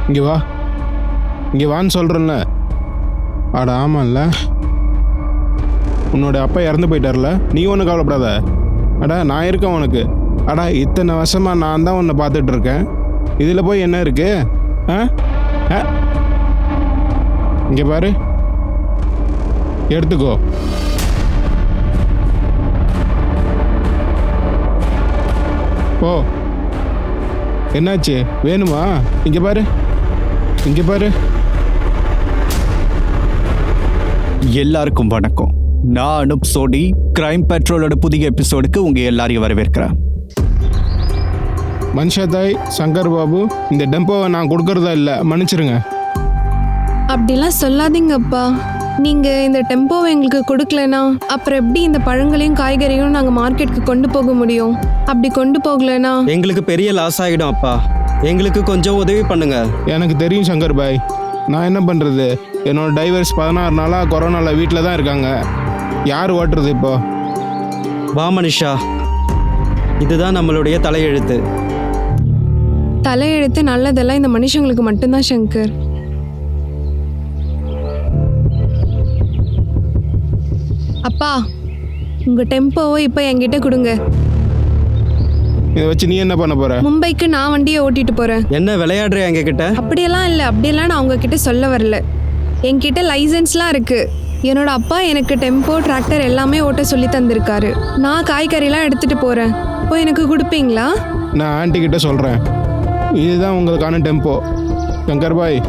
இங்கே வா, இங்கே வான்னு சொல்கிறேன்ல. அட ஆமாம்ல, உன்னோட அப்பா இறந்து போயிட்டார்ல, நீ ஒன்றும் கவலைப்படாத. அடா நான் இருக்கேன் உனக்கு. அடா இத்தனை வருஷமாக நான் தான் உன்னை பார்த்துட்டு இருக்கேன். இதில் போய் என்ன இருக்கு? இங்கே பாரு, எடுத்துக்கோ. ஓ என்னாச்சு, வேணுமா? இங்கே பாரு, இங்கே பாரு. எல்லாருக்கும் வணக்கம். நான் அனுப் சோடி. கிரைம் பெட்ரோலோட புதிய எபிசோடுக்கு உங்க எல்லாரையும் வரவேற்கிறேன். மனுஷாதாய், சங்கர் பாபு, இந்த டெம்போவை நான் கொடுக்கறதா இல்லை, மன்னிச்சிருங்க. அப்படிலாம் சொல்லாதீங்கப்பா. நீங்கள் இந்த டெம்போவை எங்களுக்கு கொடுக்கலனா அப்புறம் எப்படி இந்த பழங்களையும் காய்கறியும் நாங்கள் மார்க்கெட்டுக்கு கொண்டு போக முடியும்? அப்படி கொண்டு போகலனா எங்களுக்கு பெரிய லாஸ் ஆகிடும் அப்பா. எங்களுக்கு கொஞ்சம் உதவி பண்ணுங்க. எனக்கு தெரியும் சங்கர் பாய், நான் என்ன பண்ணுறது? என்னோட டைவர்ஸ் 16 நாளாக கொரோனாவில் வீட்டில் தான் இருக்காங்க. யார் ஓட்டுறது இப்போ? வா மனிஷா, இதுதான் நம்மளுடைய தலையெழுத்து. தலையெழுத்து நல்லதெல்லாம் இந்த மனுஷங்களுக்கு மட்டும்தான் சங்கர். அப்பா, உங்கள் டெம்போவை இப்போ என்கிட்ட கொடுங்க. இதை வச்சு நீ என்ன பண்ண போற? மும்பைக்கு நான் வண்டியை ஓட்டிட்டு போகிறேன். என்ன விளையாடுற எங்ககிட்ட? அப்படியெல்லாம் இல்லை, அப்படியெல்லாம் நான் உங்ககிட்ட சொல்ல வரல. என்கிட்ட லைசன்ஸ்லாம் இருக்குது. என்னோட அப்பா எனக்கு டெம்போ, டிராக்டர் எல்லாமே ஓட்ட சொல்லி தந்திருக்காரு. நான் காய்கறிலாம் எடுத்துகிட்டு போகிறேன். இப்போ எனக்கு கொடுப்பீங்களா? நான் ஆண்டி கிட்ட சொல்கிறேன். இதுதான் உங்களுக்கான டெம்போ. சங்கர் பாய்,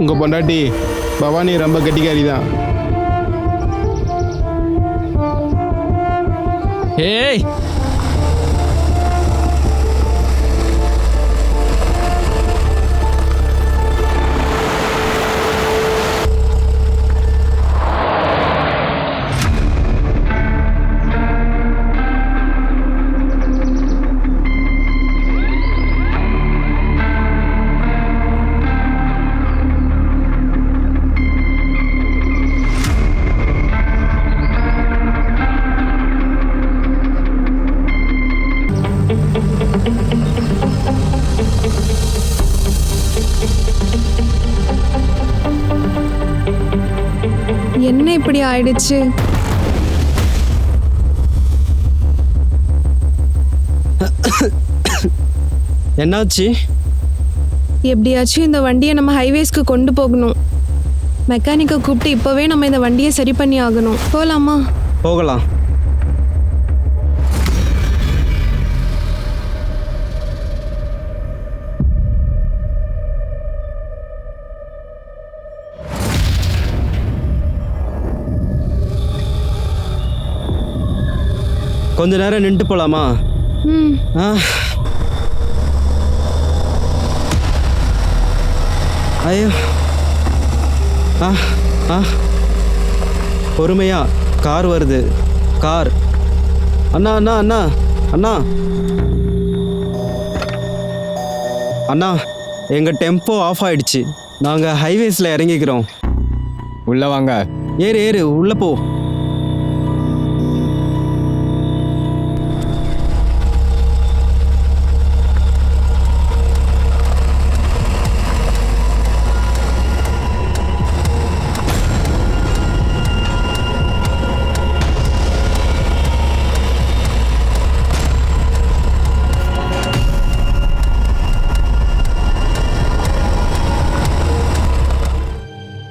உங்கள் பொண்டாட்டி பவானி ரொம்ப கெட்டிக்காரி தான். ஏய், என்ன இப்படி ஆயிடுச்சு? என்னாச்சு? எப்படியாச்சும் இந்த வண்டியை நம்ம ஹைவேஸ்க்கு கொண்டு போகணும். மெக்கானிக்கை கூப்பிட்டு இப்போவே நம்ம இந்த வண்டியை சரி பண்ணி ஆகணும். போகலாமா? போகலாம். கொஞ்ச நேரம் நின்று போலாமா? ம். ஐயோ, பொறுமையா, கார் வருது. கார். அண்ணா அண்ணா அண்ணா அண்ணா அண்ணா, எங்கள் டெம்போ ஆஃப் ஆயிடுச்சு. நாங்கள் ஹைவேஸில் இறங்கிக்கிறோம். உள்ள வாங்க. ஏறு ஏறு, உள்ளே போ.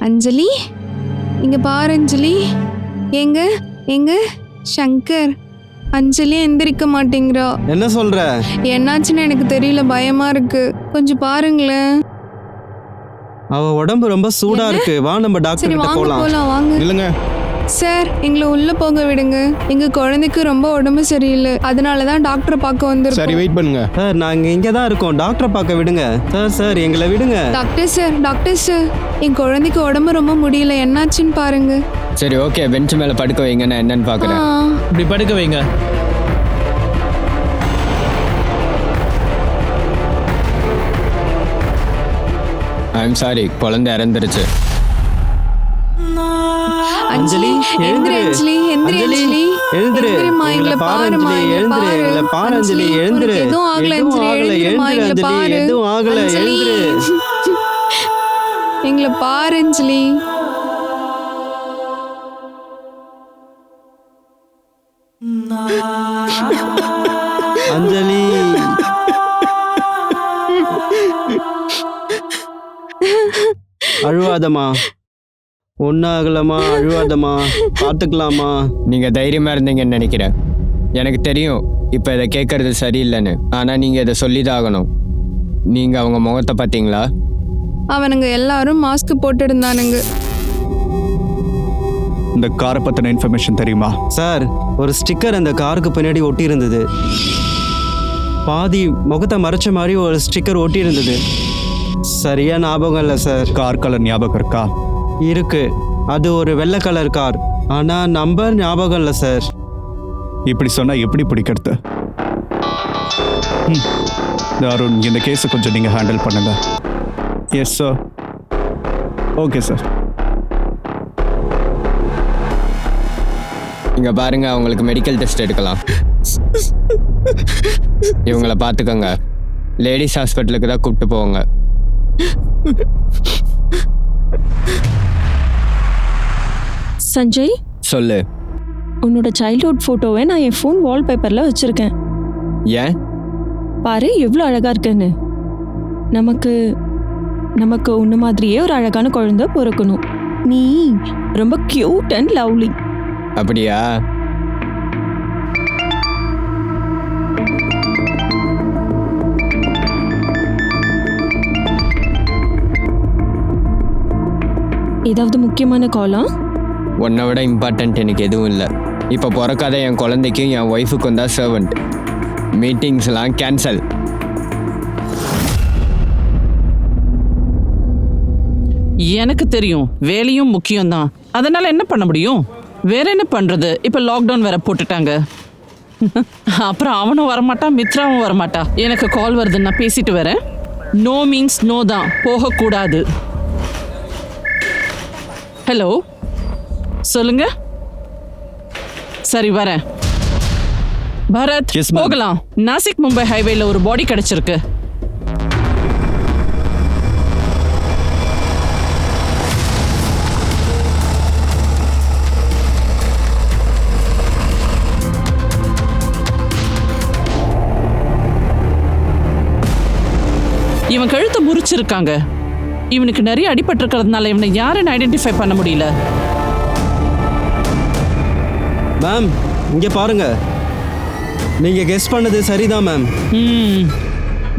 அஞ்சலி, இங்க பாரு அஞ்சலி. எங்க எங்க சங்கர்? அஞ்சலி எந்திரிக்க மாட்டேங்கிறா. என்ன சொல்ற? என்னாச்சுன்னு எனக்கு தெரியல, பயமா இருக்கு. கொஞ்சம் பாருங்களேன். அவ உடம்பு ரொம்ப சூடா இருக்கு. வா நம்ம டாக்டர் சரி கிட்ட வாங்க போலாம். போலாம், வாங்க. இல்லைங்க சார், எங்களை உள்ள போக விடுங்க. எங்க குழந்தைக்கு ரொம்ப உடம்பு சரியில்லை, அதனாலதான் டாக்டரை பார்க்க சரி, வந்திருக்கோம். வெயிட் பண்ணுங்க. சார், நாங்க இங்க தான் இருக்கோம். டாக்டரை பார்க்க விடுங்க. சார் சார், எங்களை விடுங்க. டாக்டர் சார், டாக்டர் சார், என் குழந்தைக்கு உடம்பு ரொம்ப முடியல, என்னாச்சுன்னு பாருங்க. சரி, ஓகே, பெஞ்ச் மேல படுக்க வைங்க, நான் என்னன்னு பாக்குறேன். இப்படி படுக்க வைங்க. ஐம் சாரி, குழந்தை இறந்துருச்சு. அஞ்சலி, எந்திரி அஞ்சலி, எந்திரி அஞ்சலி, எழுந்திரு. எந்திரிம்மா, எங்களை பாரும்மா, எங்களை பாரு. எங்களை பாரு அஞ்சலி, எழுந்திரு. எதுவும் ஆகல அஞ்சலி, எழுந்திரிம்மா, எங்களை பாரு. எதுவும் ஆகல, எழுந்திரு. எங்களை பாரு அஞ்சலி. அஞ்சலி அழுவாதம்மா, ஒன்னாகலமா, அழுவாதம்மா, பார்த்துக்கலாமா. நீங்கள் தைரியமாக இருந்தீங்கன்னு நினைக்கிறேன். எனக்கு தெரியும் இப்போ இதை கேட்கறது சரியில்லைன்னு. ஆனால் நீங்கள் இதை சொல்லி தான் ஆகணும். நீங்கள் அவங்க முகத்தை பார்த்தீங்களா? அவனுங்க எல்லாரும் மாஸ்க் போட்டு இருந்தானுங்க. இந்த காரை பற்றின இன்ஃபர்மேஷன் தெரியுமா? சார், ஒரு ஸ்டிக்கர் அந்த காருக்கு பின்னாடி ஒட்டி இருந்தது. பாதி முகத்தை மறைச்ச மாதிரி ஒரு ஸ்டிக்கர் ஒட்டி இருந்தது. சரியா ஞாபகம் இல்லை சார். கார் கலர் ஞாபகம் இருக்கா? இருக்கு, அது ஒரு வெள்ளை கலர் கார். ஆனால் நம்பர் ஞாபகம் இல்லை சார். இப்படி சொன்னால் எப்படி பிடிக்கிறது? அருண், இந்த கேஸை கொஞ்சம் நீங்கள் ஹேண்டில் பண்ணுங்க. Yes sir. Okay sir. இங்கே பாருங்க, அவங்களுக்கு மெடிக்கல் டெஸ்ட் எடுக்கலாம். இவங்கள பார்த்துக்கோங்க. லேடிஸ் ஹாஸ்பிட்டலுக்கு தான் கூப்பிட்டு போவாங்க. சஞ்சய், சொல்லு. உன்னோட சைல்ட்ஹுட் ஃபோட்டோவை நான் என் ஃபோன் வால்பேப்பரில் வச்சுருக்கேன். ஏன்? பாரு எவ்வளோ அழகாக இருக்குன்னு. நமக்கு நமக்கு உன்ன மாதிரியே ஒரு அழகான குழந்தை பிறக்கணும். நீ ரொம்ப க்யூட் அண்ட் லவ்லி. அப்படியா? ஏதாவது முக்கியமான காலா? உன்னை விட இம்பார்ட்டன்ட் எனக்கு எதுவும் இல்லை. இப்போ பிறக்காத என் குழந்தைக்கும் என் ஒய்ஃபுக்கும் தான் சர்வெண்ட். மீட்டிங்ஸ்லாம் கேன்சல். எனக்கு தெரியும், வேலையும் முக்கியம்தான். அதனால என்ன பண்ண முடியும்? வேற என்ன பண்றது? இப்போ லாக்டவுன் வேற போட்டுட்டாங்க. அப்புறம் அவனும் வரமாட்டான், மித்ராவும் வரமாட்டா. எனக்கு கால் வருது, நான் பேசிட்டு வரேன். நோ மீன்ஸ் நோ தான், போகக்கூடாது. ஹலோ, சொல்லுங்க. சரி வரேன். Bharat, Yes, ma'am. போகலாம். நாசிக் மும்பை ஹைவேல ஒரு பாடி கிடைச்சிருக்கு. இவன் கழுத்தை முறிச்சிருக்காங்க. இவனுக்கு நிறைய அடிபட்டிருக்கிறதுனால இவனை யாருன்னு ஐடென்டிஃபை பண்ண முடியல. மேம், இங்கே பாருங்க. நீங்கள் கெஸ் பண்ணது சரிதான் மேம்.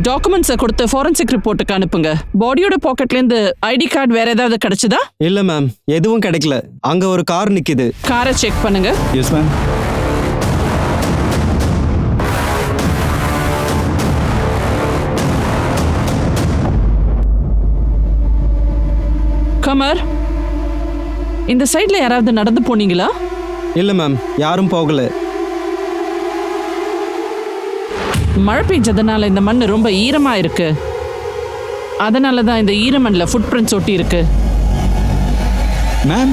டாக்குமெண்ட்ஸை கொடுத்து ஃபாரன்சிக் ரிப்போர்ட்டுக்கு அனுப்புங்க. பாடியோட பாக்கெட்லேருந்து ஐடி கார்டு வேற ஏதாவது கிடைச்சதா? இல்லை மேம், எதுவும் கிடைக்கல. அங்கே ஒரு கார் நிற்கிது. காரை செக் பண்ணுங்க. Yes ma'am. கமர், இந்த சைட்ல யாராவது நடந்து போனீங்களா? இல்லை மேம், யாரும் போகல. மழை பெஞ்சதுனால இந்த மண் ரொம்ப ஈரமா இருக்கு. அதனால தான் இந்த ஈரமண்ணில் ஃபுட் பிரிண்ட்ஸ் ஒட்டி இருக்கு. மேம்,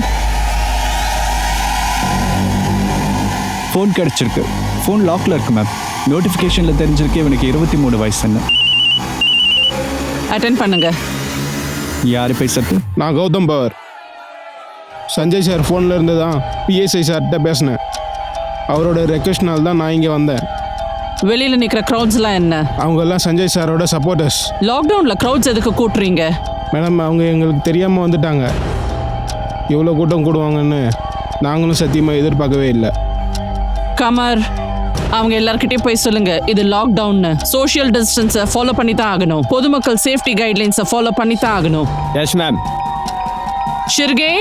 ஃபோன் கிடைச்சிருக்கு. ஃபோன் லாக்ல இருக்கு மேம். நோட்டிஃபிகேஷனில் தெரிஞ்சிருக்கு இவனுக்கு 23 வயசுன்னு. அட்டென்ட் பண்ணுங்க. யார் பேசுறது? நான் கௌதம் பவர். சஞ்சய் சார் ஃபோனில் இருந்து தான் பிஎஸ்ஐ சார்கிட்ட பேசினேன். அவரோட ரெக்வெஸ்ட்னால தான் நான் இங்கே வந்தேன். வெளியில நிக்கிற க்ரௌட்ஸ்லாம் என்ன? அவங்க எல்லாம் சஞ்சய் சாரோட சப்போர்ட்டர்ஸ். லாக்டவுன்ல க்ரௌட்ஸ் எதுக்கு கூட்டுறீங்க? மேடம், அவங்க எங்களுக்கு தெரியாமல் வந்துட்டாங்க. இவ்வளோ கூட்டம் கூடுவாங்கன்னு நாங்களும் சத்தியமாக எதிர்பார்க்கவே இல்லை. கமர், அவங்க எல்லார்கிட்டயும் போய் சொல்லுங்க, இது லாக்டவுன். சோஷியல் டிஸ்டன்ஸை ஃபாலோ பண்ணி தான் ஆகணும். பொதுமக்கள் சேஃப்டி கைட்லைன்ஸை ஃபாலோ பண்ணி தான் ஆகணும். Yes ma'am. ஷிர்கே,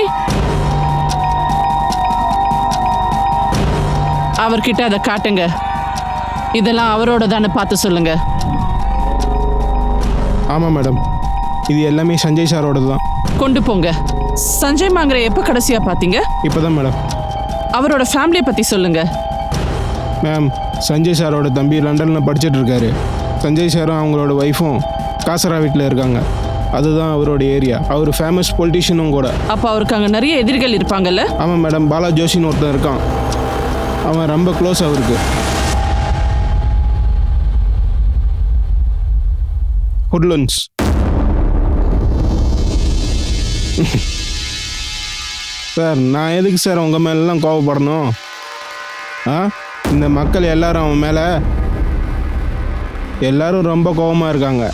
அவர்கிட்ட அதை காட்டுங்க. இதெல்லாம் அவரோட தானே பார்த்து சொல்லுங்க. ஆமாம் மேடம், இது எல்லாமே சஞ்சய் சாரோடது தான். கொண்டு போங்க. சஞ்சய் மாங்கரை எப்போ கடைசியா பார்த்தீங்க? இப்போ தான் மேடம். அவரோட ஃபேமிலியை பற்றி சொல்லுங்க. மேம், சஞ்சய் சாரோட தம்பி லண்டனில் படிச்சுட்டு இருக்காரு. சஞ்சய் சாரும் அவங்களோட ஒய்ஃபும் காசரா வீட்டில் இருக்காங்க. அதுதான் அவரோட ஏரியா. அவர் ஃபேமஸ் பொலிட்டிஷியனும் கூட. அப்போ அவருக்கு அங்கே நிறைய எதிரிகள் இருப்பாங்கல்ல? ஆமாம் மேடம், பாலா ஜோஷின்னு ஒருத்தன் இருக்கான். அவன் ரொம்ப க்ளோஸ் அவருக்கு. ஹுட்லன்ஸ். சார் நான் எதுக்கு சார் உங்கள் மேலெலாம் கோவப்படணும்? இந்த மக்கள் எல்லாரும் அவன் மேலே எல்லாரும் ரொம்ப கோபமாக இருக்காங்க.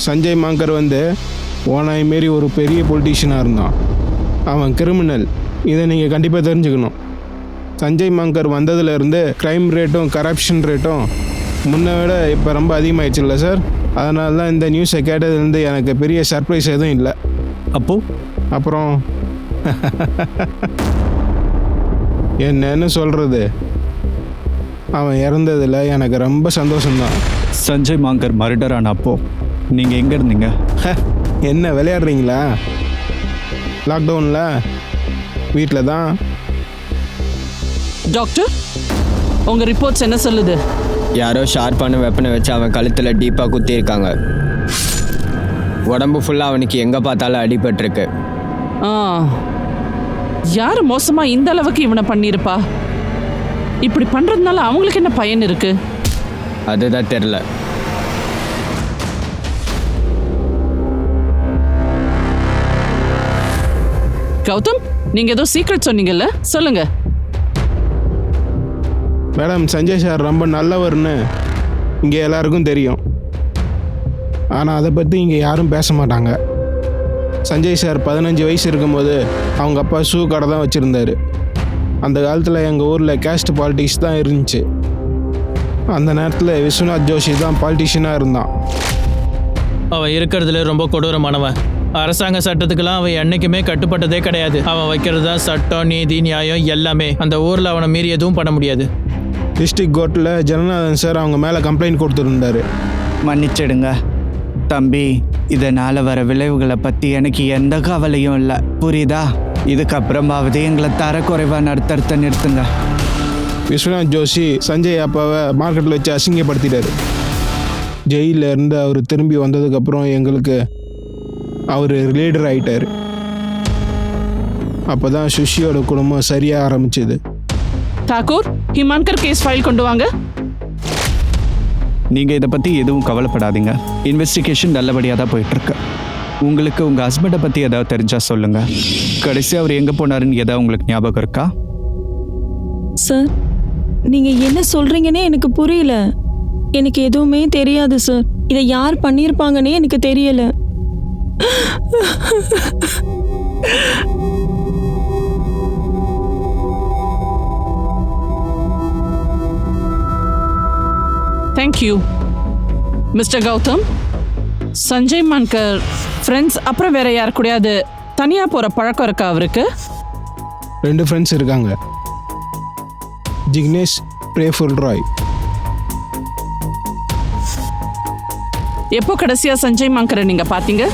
சஞ்சய் மாங்கர் வந்து ஓனாய் மாரி ஒரு பெரிய பொலிட்டீஷியனாக இருந்தான். அவன் கிரிமினல். இதை நீங்கள் கண்டிப்பாக தெரிஞ்சுக்கணும். சஞ்சய் மாங்கர் வந்ததுலேருந்து க்ரைம் ரேட்டும் கரப்ஷன் ரேட்டும் முன்னை விட இப்போ ரொம்ப அதிகமாகிடுச்சுல்ல சார்? அதனால தான் இந்த நியூஸை கேட்டதுலேருந்து எனக்கு பெரிய சர்ப்ரைஸ் எதுவும் இல்லை. அப்புறம் என்னன்னு சொல்கிறது, அவன் இறந்ததில் எனக்கு ரொம்ப சந்தோஷம்தான். சஞ்சய் மாங்கர் மர்டர் ஆன அப்போ நீங்கள் எங்கே இருந்தீங்க? என்ன விளையாடுறீங்களா? லாக்டவுனில் வீட்டில் தான். டாக்டர், உங்க ரிப்போர்ட்ஸ் என்ன சொல்லுது? யாரோ ஷார்ப்பான வெப்பனை வச்சு அவன் கழுத்தில் டீப்பாக குத்திருக்காங்க. உடம்பு ஃபுல்லாக அவனுக்கு எங்கே பார்த்தாலும் அடிபட்டிருக்கு. யார் மோசமா இந்த அளவுக்கு இவனை பண்ணியிருப்பா? இப்படி பண்றதுனால அவங்களுக்கு என்ன பயன் இருக்கு? அதுதான் தெரில. கௌதம், நீங்க ஏதோ சீக்ரெட் சொன்னீங்கல்ல, சொல்லுங்க. மேடம், சஞ்சய் சார் ரொம்ப நல்லவர்னு இங்கே எல்லாருக்கும் தெரியும். ஆனால் அதை பற்றி இங்கே யாரும் பேச மாட்டாங்க. சஞ்சய் சார் 15 வயசு இருக்கும்போது அவங்க அப்பா ஷூ கடை தான் வச்சுருந்தார். அந்த காலத்தில் எங்கள் ஊரில் கேஸ்ட் பாலிட்டிக்ஸ் தான் இருந்துச்சு. அந்த நேரத்தில் விஸ்வநாத் ஜோஷி தான் பாலிட்டிஷியனாக இருந்தான். அவன் இருக்கிறதுல ரொம்ப கொடூரமானவன். அரசாங்க சட்டத்துக்கெல்லாம் அவன் என்றைக்குமே கட்டுப்பட்டதே கிடையாது. அவன் வைக்கிறது தான் சட்டம், நீதி, நியாயம் எல்லாமே. அந்த ஊரில் அவனை மீறி எதுவும் பண்ண முடியாது. டிஸ்ட்ரிக்ட் கோர்ட்டில் ஜனநாதன் சார் அவங்க மேலே கம்ப்ளைண்ட் கொடுத்துருந்தாரு. மன்னிச்சிடுங்க தம்பி, இதனால் வர விளைவுகளை பற்றி எனக்கு எந்த கவலையும் இல்லை, புரியுதா? இதுக்கப்புறமாவது எங்களை தரக்குறைவாக நடத்துறத நிறுத்துங்க. விஸ்வநாத் ஜோஷி சஞ்சய் அப்பாவை மார்க்கெட்டில் வச்சு அசிங்கப்படுத்திட்டாரு. ஜெயிலில் இருந்து அவர் திரும்பி வந்ததுக்கப்புறம் எங்களுக்கு அவர் லீடர் ஆகிட்டார். அப்போ தான் சுஷியோட குடும்பம் சரியாக ஆரம்பிச்சுது. தாக்கூர், ஹிமான்கர் கேஸ் ஃபைல் கொண்டு வாங்க. நீங்கள் இதை பற்றி எதுவும் கவலைப்படாதீங்க. இன்வெஸ்டிகேஷன் நல்லபடியாக தான் போயிட்டுருக்கு. உங்களுக்கு உங்கள் ஹஸ்பண்டை பற்றி ஏதாவது தெரிஞ்சால் சொல்லுங்கள். கடைசி அவர் எங்கே போனாருன்னு ஏதாவது உங்களுக்கு ஞாபகம் இருக்கா? சார், நீங்கள் என்ன சொல்கிறீங்கன்னே எனக்கு புரியல. எனக்கு எதுவுமே தெரியாது சார். இதை யார் பண்ணியிருப்பாங்கன்னே எனக்கு தெரியலை. Thank you mister Gautam. Sanjay Mankar friends அப்புறம் வேற யார் கூடயாவது தனியாக போகிற பழக்கம் இருக்கா அவருக்கு? 2 ஃப்ரெண்ட்ஸ் இருக்காங்க, ஜிக்னேஷ், பிரேஃபுல் ராய். எப்போ கடைசியாக சஞ்சய் மான்கரை நீங்கள் பார்த்தீங்க?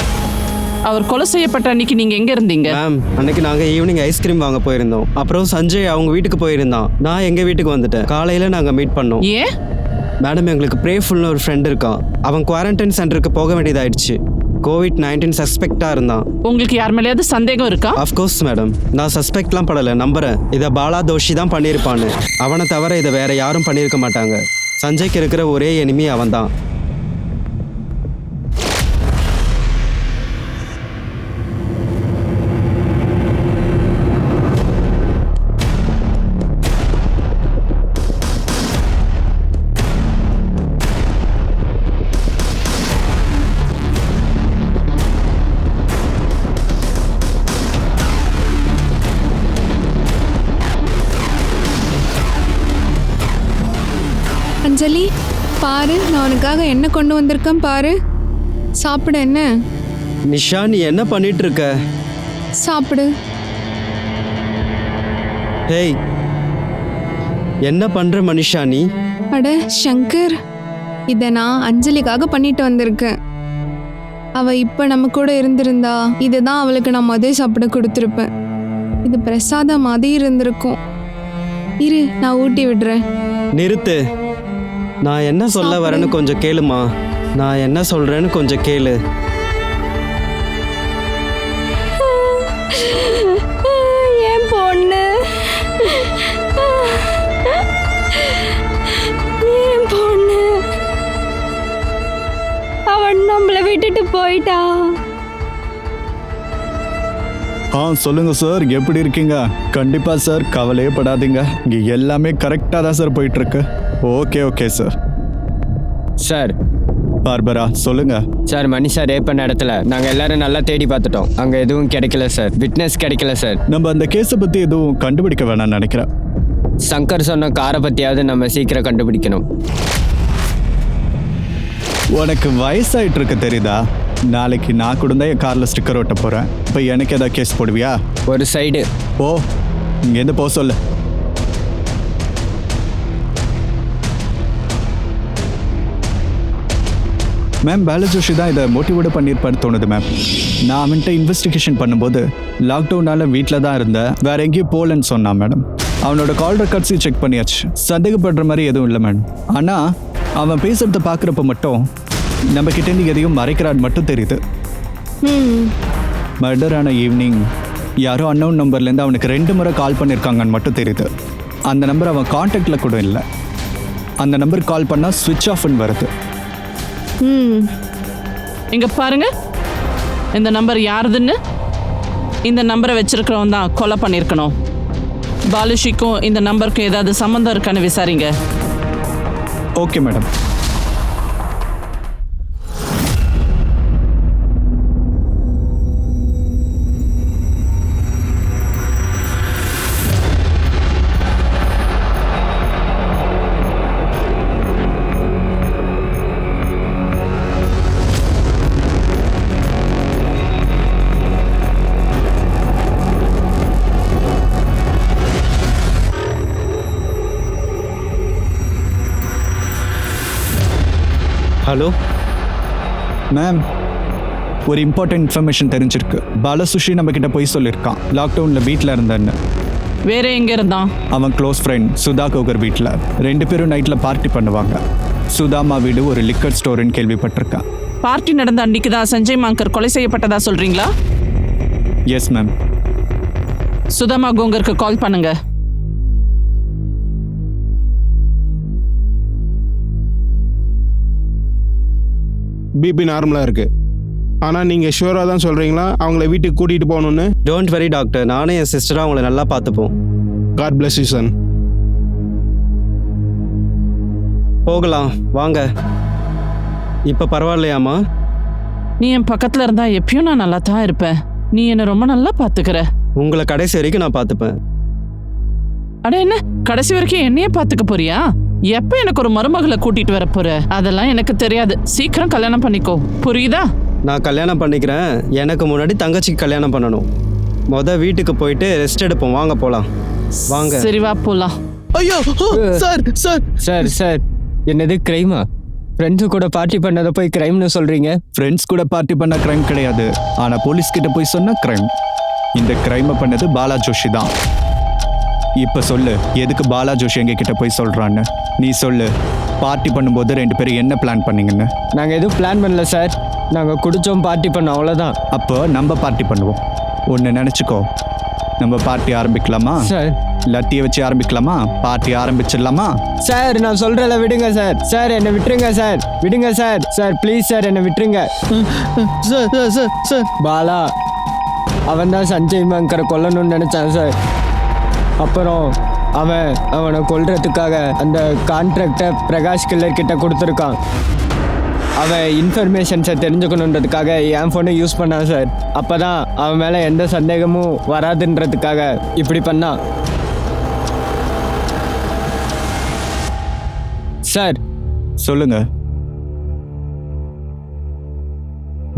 அவர் கொலை செய்யப்பட்ட அன்னைக்கு நீங்கள் எங்கே இருந்தீங்க? மேம், அன்னைக்கு நாங்கள் ஈவினிங் ஐஸ்கிரீம் வாங்க போயிருந்தோம். அப்புறம் சஞ்சய் அவங்க வீட்டுக்கு போயிருந்தான். நான் எங்கள் வீட்டுக்கு வந்துட்டேன். காலையில் நாங்கள் மீட் பண்ணோம். ஏன் மேடம், எங்களுக்கு பிரேஃபுல்னு ஒரு ஃப்ரெண்ட் இருக்கான். அவன் குவாரண்டைன் சென்டருக்கு போக வேண்டியதாயிடுச்சு. COVID-19 சஸ்பெக்டாக இருந்தான். உங்களுக்கு யார் மேலேயாவது சந்தேகம் இருக்கா? அஃப்கோர்ஸ் மேடம், நான் சஸ்பெக்ட்லாம் படலை, நம்புகிறேன். இதை பாலா தோஷி தான் பண்ணியிருப்பான்னு. அவனை தவிர இதை வேற யாரும் பண்ணியிருக்க மாட்டாங்க. சஞ்சய்க்கு இருக்கிற ஒரே எனிமி அவன் தான். அஞ்சலி, பாரு, நான் உனக்காக என்ன கொண்டு வந்திருக்கேன் பாரு. சாப்பிடு. என்ன நிஷா, நீ என்ன பண்ணிட்டு இருக்க? சாப்பிடு. ஹேய், என்ன பண்ற மனிஷா நீ? அட சங்கர், இதை நான் அஞ்சலிக்காக பண்ணிட்டு வந்திருக்கேன். அவ இப்போ நம்ம கூட இருந்திருந்தா இதுதான் அவளுக்கு நான் மதியம் சாப்பிட கொடுத்துருப்பேன். இது பிரசாதம் மாதிரி இருந்திருக்கும். இரு, நான் ஊட்டி விடுறேன். நிறுத்து. நான் என்ன சொல்ல வரேன்னு கொஞ்சம் கேளுமா. நான் என்ன சொல்றேன்னு கொஞ்சம் கேளு. என் பொண்ணு, என் பொண்ணு, அவன் நம்மளை விட்டுட்டு போயிட்டா. சொல்லுங்க சார், எப்படி இருக்கீங்க? கண்டிப்பா சார், கவலையே படாதீங்க. இங்க எல்லாமே கரெக்டாக தான் சார் போயிட்டு இருக்கு. Okay sir. சார் பார்பரா சொல்லுங்க. சார் மணி சார் ரேப் பண்ண இடத்துல நாங்கள் எல்லாரும் நல்லா தேடி பார்த்துட்டோம். அங்கே எதுவும் கிடைக்கல சார், விட்னஸ் கிடைக்கல சார். நம்ம அந்த கேஸை பற்றி எதுவும் கண்டுபிடிக்க வேணாம்னு நினைக்கிறேன். சங்கர் சொன்ன காரை பற்றியாவது நம்ம சீக்கிரம் கண்டுபிடிக்கணும். உனக்கு வயசாயிட்டு இருக்கு தெரியுதா? நாளைக்கு நான் கூட தான் என் காரில் ஸ்டிக்கர் ஒட்ட போகிறேன். இப்போ எனக்கு ஏதாவது கேஸ் போடுவியா? ஒரு சைடு ஓ, இங்கேருந்து போக சொல்லு. மேம், பாலஜோஷி தான் இதை மோட்டிவேட் பண்ணியிருப்பான்னு தோணுது மேம். நான் அவன்கிட்ட இன்வெஸ்டிகேஷன் பண்ணும்போது லாக்டவுனால் வீட்டில் தான் இருந்தேன், வேற எங்கேயும் போகலன்னு சொன்னான் மேடம். அவனோட கால் ரெக்கார்ட்ஸையும் செக் பண்ணியாச்சு, சந்தேகப்படுற மாதிரி எதுவும் இல்லை மேடம். ஆனால் அவன் பேசுகிறத பார்க்குறப்ப மட்டும் நம்ம கிட்டேருந்து எதையும் மறைக்கிறான்னு மட்டும் தெரியுது. மர்டர் ஆன ஈவினிங் யாரோ அன்னோன் நம்பர்லேருந்து அவனுக்கு 2 முறை கால் பண்ணியிருக்காங்கன்னு மட்டும் தெரியுது. அந்த நம்பர் அவன் கான்டாக்டில் கூட இல்லை. அந்த நம்பர் கால் பண்ணால் ஸ்விட்ச் ஆஃப்னு வருது. இங்க பாருங்க, இந்த நம்பர் யாருதுன்னு. இந்த நம்பரை வச்சிருக்கிறவன் தான் கொலை பண்ணியிருக்கணும். பாலுஷிக்கும் இந்த நம்பருக்கும் ஏதாவது சம்மந்தம் இருக்கான்னு விசாரிங்க. Okay madam. ஹலோ மேம், ஒரு இம்பார்ட்டன்ட் இன்ஃபர்மேஷன் தெரிஞ்சிருக்கு. பாலசுஷி நம்ம கிட்ட போய் சொல்லியிருக்கான் லாக்டவுனில் வீட்டில் இருந்தேன்னு. வேற எங்க இருந்தான்? அவன் க்ளோஸ் ஃப்ரெண்ட் சுதா கோகர் வீட்டில் 2 பேரும் நைட்டில் பார்ட்டி பண்ணுவாங்க. சுதாமா வீடு ஒரு லிக்கர் ஸ்டோர்னு கேள்விப்பட்டிருக்கான். பார்ட்டி நடந்த அன்னைக்கு தான் சஞ்சய் மாங்கர் கொலை செய்யப்பட்டதா சொல்றீங்களா? Yes ma'am. சுதாமா கோங்கருக்கு கால் பண்ணுங்க. பிபி நார்மலாக இருக்குது. ஆனால் நீங்கள் ஷூராக தான் சொல்கிறீங்களா அவங்கள வீட்டுக்கு கூட்டிகிட்டு போகணுன்னு? டோன்ட் வெரி டாக்டர், நானும் என் சிஸ்டரும் அவங்கள நல்லா பார்த்துப்போம். God bless you son. போகலாம் வாங்க. இப்போ பரவாயில்லையாம்மா? நீ என் பக்கத்துல இருந்தா எப்பயும் நான் நல்லா தான் இருப்பேன். நீ என்னை ரொம்ப நல்லா பாத்துக்கிற. உங்களை கடைசி வரைக்கும் நான் பார்த்துப்பேன். அட என்ன, கடைசி வரைக்கும் என்னையே பாத்துக்க போறியா? எப்ப எனக்கு ஒரு மருமகளை கூட்டிட்டு வர போற? அதெல்லாம் எனக்கு தெரியாது. சீக்கிரம் கல்யாணம் பண்ணிக்கோ, புரியுதா? நான் கல்யாணம் பண்ணிக்கிறேன். எனக்கு முன்னாடி தங்கச்சிக்கு கல்யாணம் பண்ணணும். வீட்டுக்கு போயிட்டு ரெஸ்ட் எடுப்போம். வாங்க போகலாம். வாங்க. சரி வா போலாம். ஐயோ சார் சார் சார் சார் என்னது கிரைமா? ஃப்ரெண்ட்ஸு கூட பார்ட்டி பண்ணதை போய் கிரைம்னு சொல்கிறீங்க? ஃப்ரெண்ட்ஸ் கூட பார்ட்டி பண்ண கிரைம் கிடையாது, ஆனால் போலீஸ் கிட்ட போய் சொன்ன கிரைம். இந்த கிரைமை பண்ணது பாலா ஜோஷி தான். இப்போ சொல்லு, எதுக்கு பாலா ஜோஷி எங்ககிட்ட போய் சொல்கிறான்னு நீ சொல்லு. பார்ட்டி பண்ணும்போது 2 பேரும் என்ன பிளான் பண்ணீங்கன்னு? நாங்கள் எதுவும் பிளான் பண்ணல சார், நாங்கள் குடித்தோம், பார்ட்டி பண்ணோம், அவ்வளோதான். அப்போ நம்ம பார்ட்டி பண்ணுவோம். ஒன்று நினச்சிக்கோ, நம்ம பார்ட்டி ஆரம்பிக்கலாமா? சார் லத்தியை வச்சு ஆரம்பிக்கலாமா? பார்ட்டி ஆரம்பிச்சிடலாமா? சார் நான் சொல்கிறல விடுங்க சார். சார் என்னை விட்டுருங்க சார், விடுங்க சார். சார் ப்ளீஸ் சார் என்னை விட்டுருங்க. சார் சார் சார் பாலா அவன் தான் சஞ்சய் மாங்கரை கொல்லணும்னு நினச்சான் சார். அப்புறம் அவனை கொல்றதுக்காக அந்த கான்ட்ராக்டை பிரகாஷ் கில்லர் கிட்ட கொடுத்துருக்கான். அவன் இன்ஃபர்மேஷன்ஸை தெரிஞ்சுக்கணுன்றதுக்காக என் ஃபோனை யூஸ் பண்ணான் சார். அப்போ தான் அவன் மேலே எந்த சந்தேகமும் வராதுன்றதுக்காக இப்படி பண்ணான் சார். சொல்லுங்க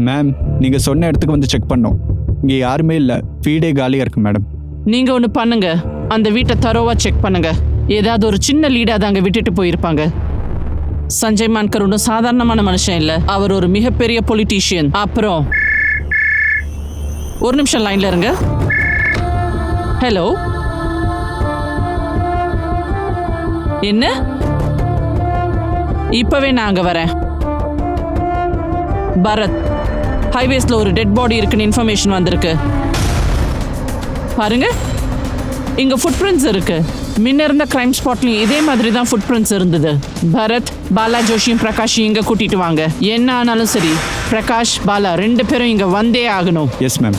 மேம். நீங்கள் சொன்ன இடத்துக்கு வந்து செக் பண்ணோம். இங்கே யாருமே இல்லை, வீடே காலியாக இருக்கு மேடம். நீங்க ஒன்று பண்ணுங்க, அந்த வீட்டை தரோவா செக் பண்ணுங்க. ஏதாவது ஒரு சின்ன லீடா தாங்க விட்டுட்டு போயிருப்பாங்க. சஞ்சய் மான்கர் ஒன்றும் சாதாரணமான மனுஷன் இல்லை, அவர் ஒரு மிகப்பெரிய பொலிட்டீஷியன். அப்புறம் ஒரு நிமிஷம் லைன்ல இருங்க. ஹலோ, என்ன? இப்பவே நான் அங்க வரேன். பரத், ஹைவேஸ்ல ஒரு டெட் பாடி இருக்குன்னு இன்ஃபர்மேஷன் வந்திருக்கு. பாருங்க, இங்க ஃபுட் பிரிண்ட்ஸ் இருக்கு. முன்ன இருந்த கிரைம் ஸ்பாட்லயும் இதே மாதிரி தான் ஃபுட் பிரிண்ட்ஸ் இருந்தது. பரத், பாலா ஜோஷியும் பிரகாஷையும் இங்க கூட்டிட்டு வாங்க. என்ன ஆனாலும் சரி, பிரகாஷ், பாலா 2 பேரும் இங்க வந்தே ஆகணும். S ma'am.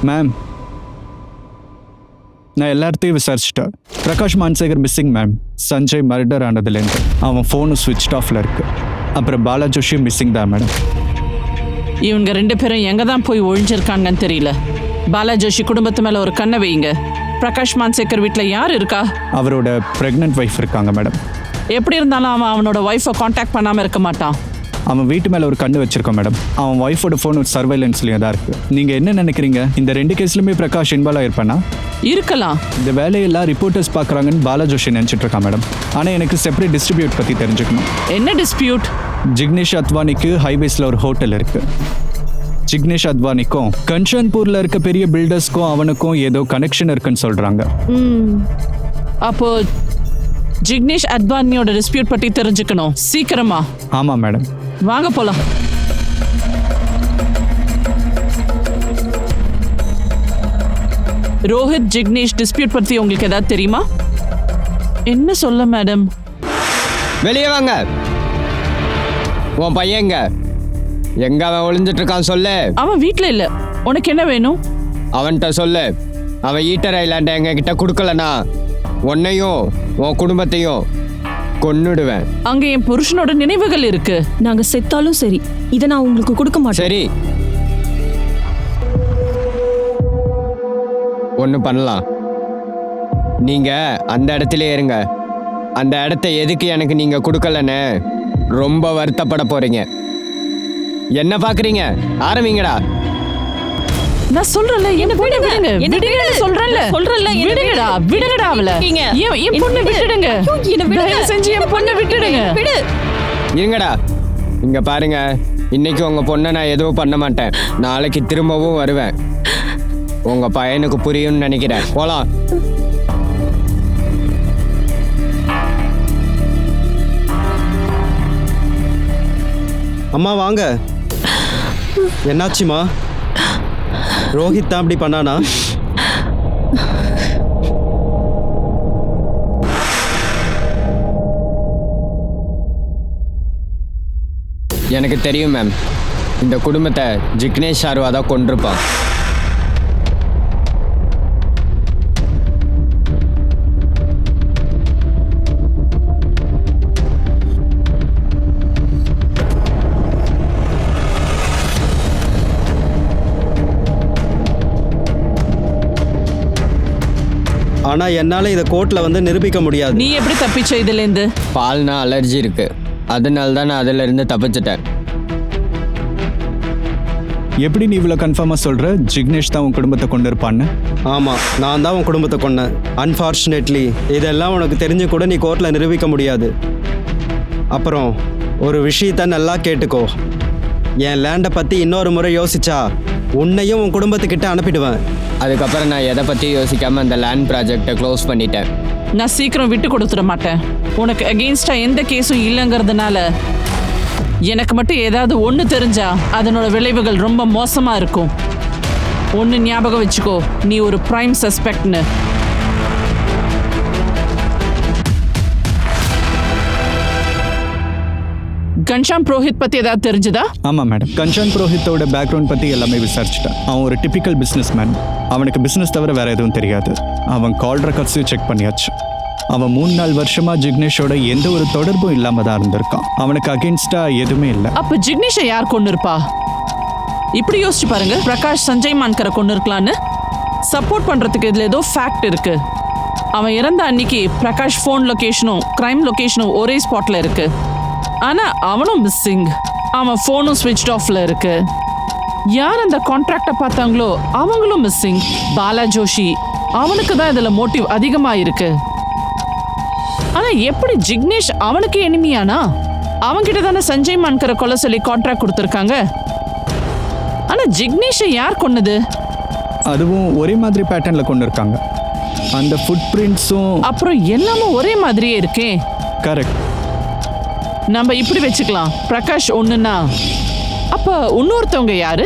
மேம், நான் எல்லார்த்தையும் விசாரிச்சுட்டேன். Prakash Mansekar missing ma'am. Sanjay murder ஆனதுலேருந்து அவன் ஃபோனு ஸ்விட்ச் ஆஃப்ல இருக்கு. அப்புறம் பாலா ஜோஷியும் மிஸ்ஸிங் தான் மேடம். இவங்க 2 பேரும் எங்கே தான் போய் ஒழிஞ்சிருக்காங்கன்னு தெரியல. பாலா ஜோஷி குடும்பத்து மேலே ஒரு கண்ணை வைங்க. பிரகாஷ் மான்சேகர் வீட்டில் யார் இருக்கா? அவரோட ப்ரெக்னென்ட் ஒய்ஃப் இருக்காங்க மேடம். எப்படி இருந்தாலும் அவன் அவனோட ஒய்ஃபை காண்டாக்ட் பண்ணாமல் இருக்க மாட்டான். அவன் வீட்டு மேலே ஒரு கண்ணு வச்சிருக்கோம் மேடம். அவன் ஒய்ஃபோட ஃபோன் சர்வைலன்ஸ்லேயே தான் இருக்குது. நீங்கள் என்ன நினைக்கிறீங்க? இந்த 2 கேஸ்லையுமே பிரகாஷ் இன்வால்வ் ஆயிருப்பானா? இருக்கலாம். இந்த வேலையெல்லாம் ரிப்போர்ட்டர்ஸ் பார்க்குறாங்கன்னு பாலா ஜோஷி நினச்சிட்டு இருக்கான் மேடம். ஆனால் எனக்கு செப்பரேட் டிஸ்ட்ரிபியூட் பற்றி தெரிஞ்சுக்கணும். என்ன டிஸ்பியூட்? ஜிக்னேஷ் அத்வானிக்கு ஹைவேஸில் ஒரு ஹோட்டல் இருக்குது. ஜிக்னேஷ் அத்வானிக்கும் கன்ஷான்பூரில் இருக்க பெரிய பில்டர்ஸ்க்கும் அவனுக்கும் ஏதோ கனெக்ஷன் இருக்குன்னு சொல்கிறாங்க. அப்போ ஜிக்னேஷ் அத்வானியோட டிஸ்பியூட் பற்றி தெரிஞ்சுக்கணும். சீக்கிரமா. ஆமாம் மேடம். வாங்க போலாம். ரோஹித் ஜிக்னேஷ் டிஸ்பியூட் பற்றி உங்களுக்கு ஏதாவது தெரியுமா? என்ன சொல்ல மேடம்? வெளியே வாங்க. உன் பையன் எங்க அவன் ஒளிஞ்சிட்டு இருக்கான் சொல்லு. அவன் வீட்டில் இல்லை. உனக்கு என்ன வேணும்? அவன்கிட்ட சொல்லு. அவன் ஈட்டர் ஐலாண்டை எங்க கிட்ட கொடுக்கலனா உன்னையும் உன் குடும்பத்தையும் கொன்னுடுவேன். அங்க என் புருஷனோட நினைவுகள் இருக்கு. நாங்க செத்தாலும் சரி இதை நான் உங்களுக்கு கொடுக்க மாட்டேன். சரி, ஒன்று பண்ணலாம். நீங்க அந்த இடத்துல இருங்க. அந்த இடத்த எதுக்கு எனக்கு நீங்க கொடுக்கலன்னு ரொம்ப வருத்தப்பட போறீங்க. என்ன பாக்குறீங்க? ஆரம்பிங்கடா. நான் சொல்றேன்ல, என்ன பொண்ணு விடுங்க. விடுங்கன்னு சொல்றேன்ல. விடுங்கடா, விடுங்கடா அவள. என் பொண்ணு விட்டுடுங்க. தயவு செஞ்சு என் பொண்ணு விட்டுடுங்க. இருங்கடா. இங்க பாருங்க, இன்னைக்கு உங்க பொண்ணை நான் எதுவும் பண்ண மாட்டேன். நாளைக்கு திரும்பவும் வருவேன். உங்க பையனுக்கு புரியும்னு நினைக்கிறேன். போலாம். அம்மா வாங்க. என்னாச்சுமா? ரோஹித் தான் அப்படி பண்ணானா? எனக்கு தெரியும் மேம். இந்த குடும்பத்தை ஜிக்னேஷ் ஷாருவா தான் கொண்டிருப்பான். ஆனா என்னால இதை கோர்ட்ல வந்து நிரூபிக்க முடியாது. நீ எப்படி தப்பிச்ச இதுல இருந்து? பால்னா அலர்ஜி இருக்கு, அதனால தான் நான் அதுல இருந்து தப்பிச்சிட்டேன். எப்படி நீ இவ்வளோ கன்ஃபார்மாக சொல்கிற ஜிக்னேஷ் தான் உன் குடும்பத்தை கொண்டு இருப்பான்னு? ஆமா, நான் தான் உன் குடும்பத்தை கொன்னேன். அன்ஃபார்ச்சுனேட்லி இதெல்லாம் உனக்கு தெரிஞ்சு கூட நீ கோர்ட்ல நிரூபிக்க முடியாது. அப்புறம் ஒரு விஷயத்த நல்லா கேட்டுக்கோ. என் லேண்டை பத்தி இன்னொரு முறை யோசிச்சா உன்னையும் உன் குடும்பத்துக்கிட்ட அனுப்பிடுவேன். அதுக்கப்புறம் நான் எதை பற்றி யோசிக்காமல் அந்த லேண்ட் ப்ராஜெக்டை க்ளோஸ் பண்ணிட்டேன். நான் சீக்கிரம் விட்டு கொடுத்துட மாட்டேன். உனக்கு அகெயின்ஸ்டா எந்த கேஸும் இல்லைங்கிறதுனால எனக்கு மட்டும் ஏதாவது ஒன்று தெரிஞ்சா அதனோட விளைவுகள் ரொம்ப மோசமாக இருக்கும். ஒன்று ஞாபகம் வச்சுக்கோ, நீ ஒரு பிரைம் சஸ்பெக்ட்னு. கன்ஷாம் புரோஹித் பற்றி ஏதாவது தெரிஞ்சுதா? ஆமாம் மேடம். கன்ஷான் புரோஹித்தோட பேக்ரவுண்ட் பற்றி எல்லாமே விசாரிச்சுட்டேன். அவன் ஒரு டிப்பிக்கல் பிஸ்னஸ் மேன். அவனுக்கு பிஸ்னஸ் தவிர வேற எதுவும் தெரியாது. அவன் கால் ரெக்கார்ட்ஸையும் செக் பண்ணியாச்சு. அவன் 3-4 வருஷமா ஜிக்னேஷோட எந்த ஒரு தொடர்பும் இல்லாம தான் இருந்திருக்கான். அவனுக்கு அகெயின்ஸ்டா எதுவுமே இல்லை. அப்போ ஜிக்னேஷை யார் கொண்டு இருப்பா? இப்படி யோசிச்சு பாருங்க. பிரகாஷ் சஞ்சய் மான்கரை கொண்டு இருக்கலான்னு சப்போர்ட் பண்றதுக்கு இதுல ஏதோ ஃபேக்ட் இருக்கு. அவன் இறந்த அன்னைக்கு பிரகாஷ் ஃபோன் லொகேஷனும் கிரைம் லொகேஷனும் ஒரே ஸ்பாட்ல இருக்கு. ஆனா அவனும் மிஸ்ஸிங். அவன் ஃபோனும் ஸ்விட்ச் ஆஃப்ல இருக்கு. யார் அந்த கான்ட்ராக்டை பார்த்தாங்களோ அவங்களும் மிஸ்ஸிங். பாலா ஜோஷி, அவனுக்கு தான் இதுல மோட்டிவ் அதிகமா இருக்கு. ஆனா எப்படி ஜிக்னேஷ் அவனுக்கு எனிமியானா? அவன்கிட்ட தானே சஞ்சய் மான்கரை கொலை சொல்லி கான்ட்ராக்ட் கொடுத்துருக்காங்க. ஆனா ஜிக்னேஷை யார் கொன்னது? அதுவும் ஒரே மாதிரி பேட்டர்ன்ல கொண்டு இருக்காங்க. அந்த ஃபுட் பிரிண்ட்ஸும் அப்புறம் எல்லாமும் ஒரே மாதிரியே இருக்கே. கரெக்ட். நம்ம இப்படி வச்சுக்கலாம். பிரகாஷ் ஒண்ணுன்னா அப்ப இன்னொருத்தவங்க யாரு?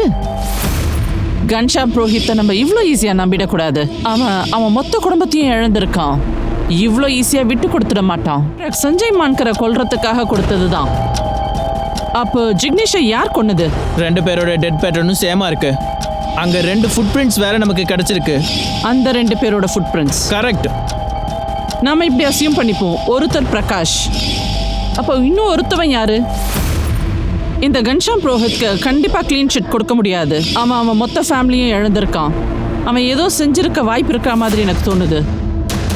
கன்ஷாம் புரோஹித்தை நம்ம இவ்வளோ ஈஸியா நம்பிடக்கூடாது. அவன் மொத்த குடும்பத்தையும் இழந்திருக்கான். இவ்வளோ ஈஸியா விட்டு கொடுத்துட மாட்டான். சஞ்சய் மான்கரை கொல்றதுக்காக கொடுத்ததுதான். அப்போ ஜிக்னேஷை யார் கொன்னது? 2 பேரோட டெட் பேட்டர்னும் சேமா இருக்கு. அங்க 2 ஃபுட் பிரிண்ட்ஸ் வேற நமக்கு கிடைச்சிருக்கு. அந்த 2 பேரோட ஃபுட் பிரிண்ட்ஸ் கரெக்ட். நாம இப்படி அசியூம் பண்ணிப்போம். ஒருத்தர் பிரகாஷ், அப்போ இன்னும் ஒருத்தவன் யாரு? இந்த கன்ஷாம் புரோஹித்க்கு கண்டிப்பா க்ளீன் ஷீட் கொடுக்க முடியாது. அவன் மொத்த ஃபேமிலியும் இழந்திருக்கான். அவன் ஏதோ செஞ்சிருக்க வாய்ப்பு இருக்கிற மாதிரி எனக்கு தோணுது.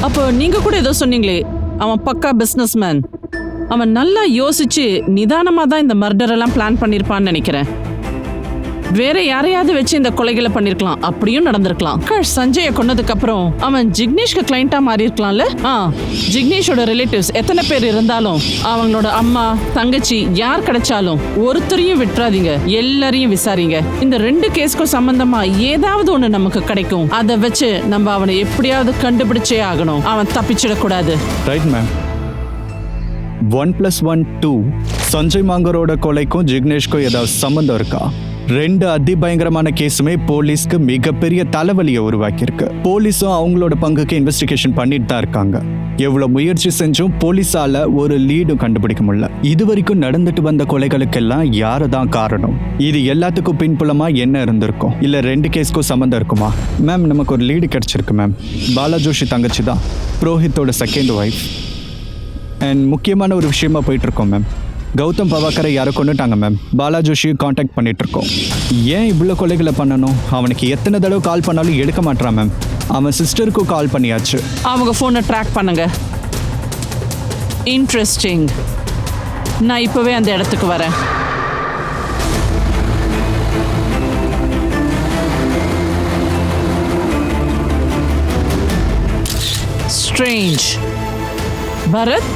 அப்போ நீங்க கூட ஏதோ சொன்னீங்களே, அவன் பக்கா பிஸ்னஸ் மேன். அவன் நல்லா யோசிச்சு நிதானமாக தான் இந்த மர்டர் எல்லாம் பிளான் பண்ணியிருப்பான்னு நினைக்கிறேன். வேற யாரையாவது வச்சு இந்த கொலைகளை பண்ணிருக்கலாம், அப்படியும் நடந்திருக்கலாம். சஞ்சயை கொன்னதுக்கு அப்புறம் அவன் ஜிக்னேஷ்க்கு கிளைண்டா மாறி இருக்கலாம்ல. ஜிக்னேஷோட ரிலேட்டிவ்ஸ் எத்தனை பேர் இருந்தாலும், அவங்களோட அம்மா தங்கச்சி யார் கிடைச்சாலும் ஒருத்தரையும் விட்டுறாதீங்க, எல்லாரையும் விசாரிங்க. இந்த 2 கேஸ்க்கும் சம்பந்தமா ஏதாவது ஒண்ணு நமக்கு கிடைக்கும். அதை வச்சு நம்ம அவனை எப்படியாவது கண்டுபிடிச்சே ஆகணும். அவன் தப்பிச்சிடக்கூடாது. Right ma'am. 1+1 2. சஞ்சய் மாங்கரோட கொலைக்கும் ஜிக்னேஷ்க்கும் ஏதாவது சம்மந்தம் இருக்கா? 2 அதிபயங்கரமான கேஸுமே போலீஸ்க்கு மிகப்பெரிய தலைவலியை உருவாக்கியிருக்கு. போலீஸும் அவங்களோட பங்குக்கு இன்வெஸ்டிகேஷன் பண்ணிட்டு தான் இருக்காங்க. எவ்வளவு முயற்சி செஞ்சும் போலீஸால ஒரு லீடும் கண்டுபிடிக்க முடியல. இது வரைக்கும் நடந்துட்டு வந்த கொலைகளுக்கெல்லாம் யாரு தான் காரணம்? இது எல்லாத்துக்கும் பின்புலமா என்ன இருந்திருக்கும்? இல்ல 2 கேஸ்க்கும் சம்மந்தம் இருக்குமா? மேம், நமக்கு ஒரு லீடு கிடைச்சிருக்கு மேம். பாலா ஜோஷி தங்கச்சி தான் புரோஹித்தோட செகண்ட் ஒய்ஃப். அண்ட் முக்கியமான ஒரு விஷயமா போயிட்டு இருக்கோம் மேம். கௌதம் பவாக்கரை யாரை கொண்டுட்டாங்க மேம். பாலா ஜோஷியை காண்டாக்ட் பண்ணிட்டு இருக்கோம். ஏன் இவ்வளோ கொலைகளை பண்ணணும்? அவனுக்கு எத்தனை தடவை கால் பண்ணாலும் எடுக்க மாட்டான் மேம். அவன் சிஸ்டருக்கும் கால் பண்ணியாச்சு. அவங்க ஃபோனை ட்ராக் பண்ணுங்க. இன்ட்ரெஸ்டிங். நான் இப்பவே அந்த இடத்துக்கு வரேன். ஸ்ட்ரேஞ்ச். பரத்,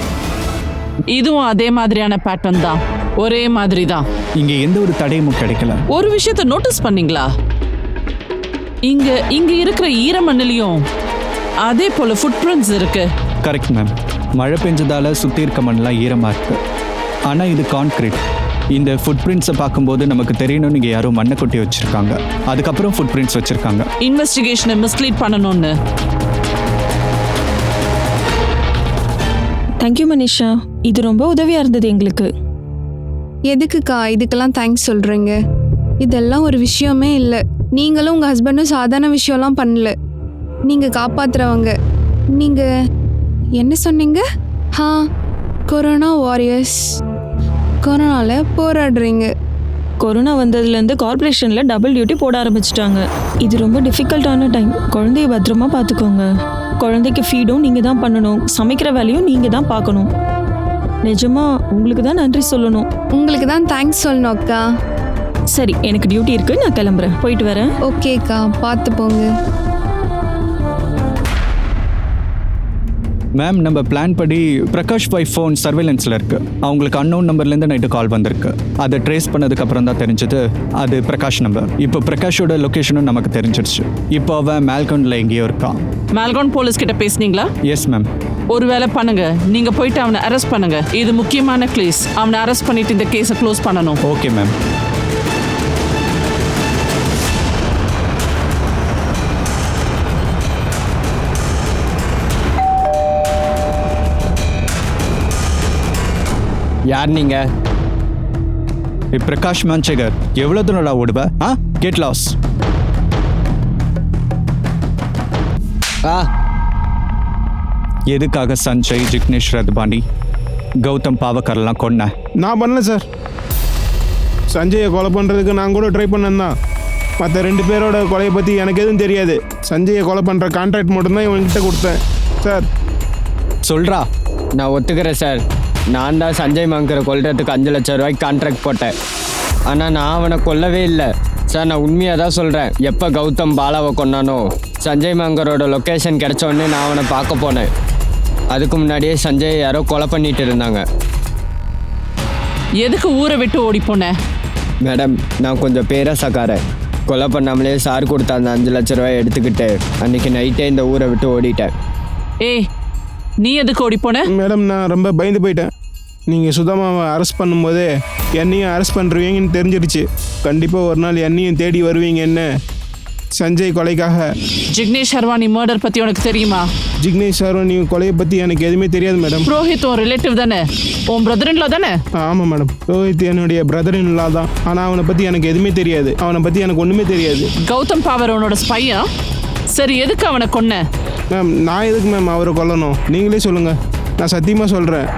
இதுவும் அதே மாதிரியான பேட்டர்ன் தான், ஒரே மாதிரி தான். இங்க எந்த ஒரு தடையும் கிடைக்கல. ஒரு விஷயத்தை நோட்டீஸ் பண்ணீங்களா? இங்க இருக்கிற ஈரமண்ணிலையும் அதே போல ஃபுட் பிரிண்ட்ஸ் இருக்கு. Correct ma'am. மழை பெஞ்சதால சுத்தி இருக்க மண்ணெல்லாம் ஈரமா இருக்கு. ஆனா இது கான்கிரீட். இந்த ஃபுட் பிரிண்ட்ஸை பார்க்கும்போது நமக்கு தெரியணும் இங்கே யாரும் மண்ணை கொட்டி வச்சிருக்காங்க, அதுக்கப்புறம் ஃபுட் பிரிண்ட்ஸ் வச்சிருக்காங்க. இன்வெஸ்டிகேஷனை மிஸ்லீட் பண்ணணும்னு. தேங்க்யூ மனிஷா, இது ரொம்ப உதவியா இருந்தது எங்களுக்கு. எதுக்குக்கா இதுக்கெல்லாம் தேங்க்ஸ் சொல்கிறீங்க? இதெல்லாம் ஒரு விஷயமே இல்லை. நீங்களும் உங்கள் ஹஸ்பண்டும் சாதாரண விஷயம்லாம் பண்ணல. நீங்கள் காப்பாற்றுறவங்க. நீங்கள் என்ன சொன்னீங்க? Corona warriors. கொரோனாவில் போராடுறீங்க. கொரோனா வந்ததுலேருந்து கார்ப்பரேஷனில் டபுள் டியூட்டி போட ஆரம்பிச்சிட்டாங்க. இது ரொம்ப டிஃபிகல்ட்டான டைம். குழந்தைய பத்திரமா பார்த்துக்கோங்க. குழந்தைக்கு ஃபீடும் நீங்கள் தான் பண்ணணும், சமைக்கிற வேலையும் நீங்கள் தான் பார்க்கணும். நிஜமா உங்களுக்கு தான் நன்றி சொல்லணும். உங்களுக்கு தான் தேங்க்ஸ் சொல்லணும் அக்கா. சரி, எனக்கு டியூட்டி இருக்குது, நான் கிளம்புறேன். போயிட்டு வரேன். ஓகேக்கா, பார்த்து போங்க. மேம், நம்ம பிளான் படி பிரகாஷ் வைஃப் ஃபோன் சர்வேலன்ஸில் இருக்கு. அவங்களுக்கு அன்னோன் நம்பர்லேருந்து நைட்டு கால் வந்திருக்கு. அதை ட்ரேஸ் பண்ணதுக்கு அப்புறம் தான் தெரிஞ்சது அது பிரகாஷ் நம்பர். இப்போ பிரகாஷோட லொக்கேஷனும் நமக்கு தெரிஞ்சிடுச்சு. இப்போ அவன் மேல்கவுண்டில் எங்கேயோ இருக்கான். மேல்கவுண்ட் போலீஸ் கிட்ட பேசுனீங்களா? Yes ma'am. ஒரு வேலை பண்ணுங்க, நீங்க போயிட்டு அவனை அரெஸ்ட் பண்ணுங்க. இது முக்கியமான கேஸ். அவனை அரெஸ்ட் பண்ணிட்டு இந்த கேஸை க்ளோஸ் பண்ணணும். Okay ma'am. யார் நீங்க? பிரகாஷ் மான்சேகர். எவ்வளோ தூரம் ஓடுவ? Get loss. எதுக்காக சஞ்சய், ஜிக்னேஷ் ரத்பாண்டி, கௌதம் பாவக்கர்லாம் கொன்ன? நான் பண்ணல சார். சஞ்சயை கொலை பண்ணுறதுக்கு நான் கூட ட்ரை பண்ணேன் தான். மற்ற 2 பேரோட கொலையை பற்றி எனக்கு எதுவும் தெரியாது. சஞ்சயை கொலை பண்ணுற கான்ட்ராக்ட் மட்டும்தான் இவன்கிட்ட கொடுத்தேன் சார். சொல்கிறா. நான் ஒத்துக்கிறேன் சார். நான் தான் சஞ்சய் மாங்கரை கொல்றதுக்கு 5 லட்சம் ரூபாய்க்கு கான்ட்ராக்ட் போட்டேன். ஆனால் நான் அவனை கொல்லவே இல்லை சார். நான் உண்மையாக தான் சொல்கிறேன். எப்போ கௌதம் பாலாவை கொன்னானோ, சஞ்சய் மாங்கரோட லொக்கேஷன் கிடைச்ச உடனே நான் அவனை பார்க்க போனேன். அதுக்கு முன்னாடியே சஞ்சய் யாரோ கொலை பண்ணிட்டு இருந்தாங்க. எதுக்கு ஊரை விட்டு ஓடி போன? மேடம், நான் கொஞ்சம் பேரசாக்காரன். கொலை பண்ணாமலே சார் கொடுத்த அந்த 5 லட்ச ரூபாய் எடுத்துக்கிட்டு அன்றைக்கி நைட்டே இந்த ஊரை விட்டு ஓடிட்டேன். ஏய், நீ எதுக்கு ஓடி போன? மேடம், நான் ரொம்ப பயந்து போயிட்டேன். நீங்கள் சுதமாவை அரெஸ்ட் பண்ணும்போதே என்னையும் அரெஸ்ட் பண்ணுறீங்கன்னு தெரிஞ்சிருச்சு. கண்டிப்பாக ஒரு நாள் என்னையும் தேடி வருவீங்கன்னு சஞ்சய் கொலைக்காக ஜிக்னேஷ் ஹர்வானி மர்டர் பத்தி உனக்கு தெரியுமா? ஜிக்னேஷ் சர்வன் கொலையை பற்றி எனக்கு எதுவுமே தெரியாது மேடம். புரோஹித் உன் ரிலேட்டிவ் தானே? உன் பிரதர்-இன்-லா தானே? ஆமாம் மேடம், ரோஹித் என்னுடைய பிரதர்-இன்-லா தான். ஆனால் அவனை பற்றி எனக்கு எதுவுமே தெரியாது. அவனை பற்றி எனக்கு ஒன்றுமே தெரியாது. கௌதம் பாவர் உன்னோட ஸ்பையா? சரி, எதுக்கு அவனை கொன்ன? மேம், நான் எதுக்கு மேம் அவரை கொல்லணும்? நீங்களே சொல்லுங்கள். நான் சத்தியமாக சொல்கிறேன்,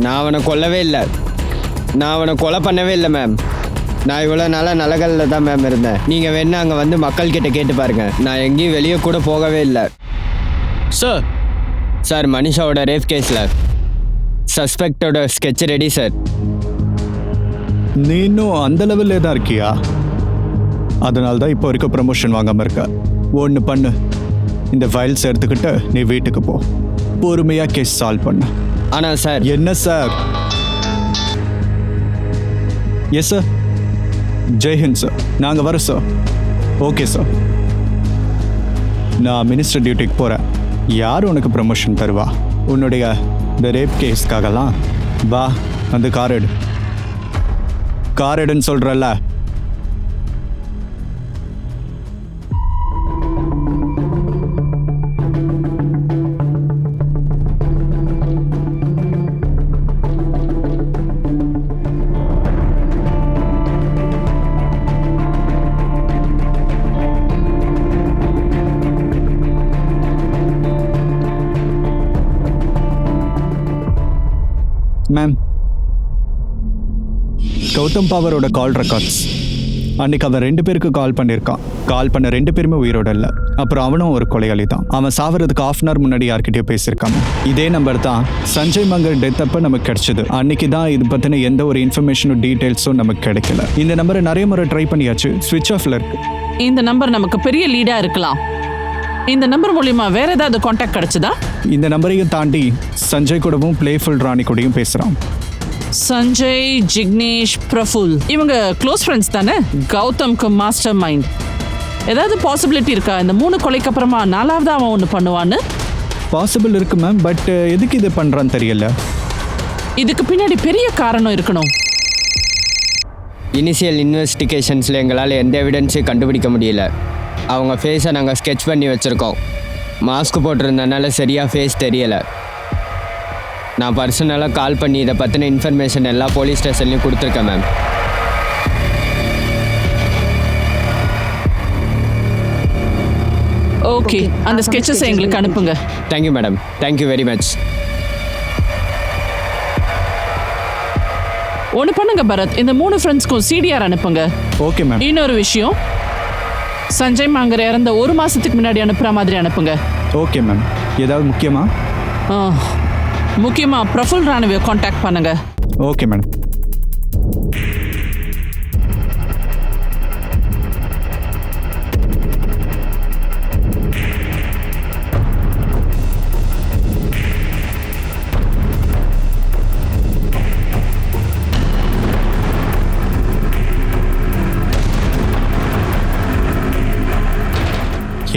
நான் அவனை கொல்லவே இல்லை. நான் அவனை கொலை பண்ணவே இல்லை மேம். நான் இவ்வளோ நாளாக நலகளில் தான் மேம் இருந்தேன். நீங்கள் வேணா அங்கே வந்து மக்கள்கிட்ட கேட்டு பாருங்க. நான் எங்கேயும் வெளியே கூட போகவே இல்லை. சார், சார், மனிஷாவோட ரேப் கேஸில் சஸ்பெக்டோட ஸ்கெட்ச் ரெடி சார். நீ இன்னும் அந்த லெவல்லே தான் இருக்கியா? அதனால தான் இப்போ வரைக்கும் ப்ரமோஷன் வாங்காமல் இருக்க. ஒன்று பண்ணு, இந்த ஃபைல்ஸ் எடுத்துக்கிட்டு நீ வீட்டுக்கு போ. பொறுமையாக கேஸ் சால்வ் பண்ணு. ஆனால் சார், என்ன sir? Yes sir. Jai Hind sir. நாங்கள் வரோம் சார். Okay sir. நான் மினிஸ்டர் டியூட்டிக்கு போகிறேன். யார் உனக்கு ப்ரமோஷன் தருவா? உன்னுடைய இந்த ரேப் கேஸ்க்காகலாம். வா, அந்த கார் எடு. கார் எடுன்னு சொல்கிறல்ல. மேம், கௌதம் பாவரோட கால் ரெக்கார்ட்ஸ். அன்னைக்கு அவன் 2 பேருக்கு கால் பண்ணியிருக்கான். கால் பண்ண 2 பேருமே உயிரோட இல்லை. அப்புறம் அவனும் ஒரு கொலையாளி தான். அவன் சாவறதுக்கு 1/2 hour முன்னாடி யார்கிட்டயோ பேசியிருக்காங்க. இதே நம்பர் தான் சஞ்சய் மங்கர் டெத் அப்போ நமக்கு கிடைச்சது. அன்னைக்கு தான் இது பற்றின எந்த ஒரு இன்ஃபர்மேஷனும் டீட்டெயில்ஸும் நமக்கு கிடைக்கல. இந்த நம்பரை நிறைய முறை ட்ரை பண்ணியாச்சு, ஸ்விட்ச் ஆஃப்ல இருக்கு. இந்த நம்பர் நமக்கு பெரிய லீடா இருக்கலாம். இந்த நம்பர் மூலியமா வேற ஏதாவது கான்டாக்ட் கிடைச்சதா? இந்த நம்பரையும் தாண்டி சஞ்சய் கூடவும் பிளேஃபுல் ராணி கூடயும் பேசுகிறான். சஞ்சய், ஜிக்னேஷ், பிரஃபுல் இவங்க க்ளோஸ் ஃப்ரெண்ட்ஸ் தானே? கௌதம்க்கு மாஸ்டர் மைண்ட். ஏதாவது பாசிபிலிட்டி இருக்கா இந்த 3 கொலைக்கு அப்புறமா 4வது அவன் ஒன்று பண்ணுவான்னு? பாசிபிள் இருக்கு மேம், பட் எதுக்கு இது பண்ணுறான்னு தெரியல. இதுக்கு பின்னாடி பெரிய காரணம் இருக்கணும். இனிஷியல் இன்வெஸ்டிகேஷன்ஸில் எங்களால் எந்த எவிடன்ஸையும் கண்டுபிடிக்க முடியல. அவங்க ஃபேஸை நாங்கள் ஸ்கெட்ச் பண்ணி வச்சுருக்கோம். மாஸ்க் போட்டிருந்தனால சரியாக ஃபேஸ் தெரியலை. நான் பர்சனலாக கால் பண்ணி இதை பற்றின இன்ஃபர்மேஷன் எல்லா போலீஸ் ஸ்டேஷன்லையும் கொடுத்துருக்கேன் மேம். ஓகே, அந்த ஸ்கெட்சஸ் எங்களுக்கு அனுப்புங்க. Thank you madam, thank you very much. ஒன்று பண்ணுங்க பரத், இந்த 3 ஃப்ரெண்ட்ஸ்க்கும் சிடிஆர் அனுப்புங்க. Okay ma'am. இன்னொரு விஷயம், சஞ்சய் மாங்கர் இறந்த 1 மாசத்துக்கு முன்னாடி அனுப்புற மாதிரி அனுப்புங்க. Okay ma'am. ஏதாவது முக்கியமா? முக்கியமாக பிரஃபுல் ராணுவை காண்டாக்ட் பண்ணுங்க. Okay madam.